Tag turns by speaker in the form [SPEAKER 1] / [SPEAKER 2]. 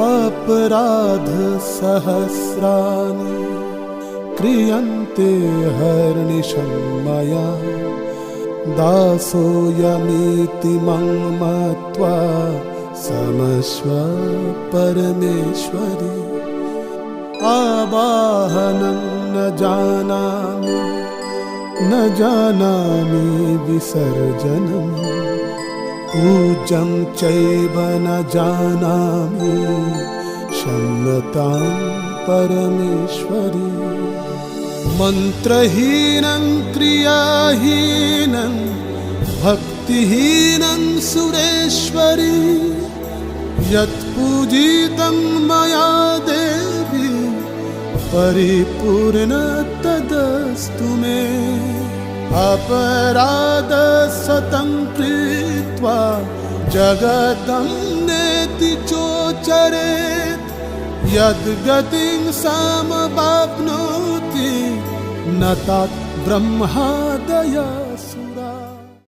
[SPEAKER 1] अपराध सहस्राणि क्रियन्ते हर्निशं मया दासोऽयमिति मं मत्वा समस्व परमेश्वरि आवाहनं न जानामि विसर्जनम् पूज्यं चैव न जानामि क्षम्यतां परमेश्वरि मन्त्रहीनं क्रियाहीनं भक्तिहीनं सुरेश्वरि यत्पूजितं मया देवी परिपूर्ण तदस्तु मे अपराधशतं कृत्वा जगतं नेति चोचरेत् यद्गतिं समवाप्नोति न तत् ब्रह्मादयः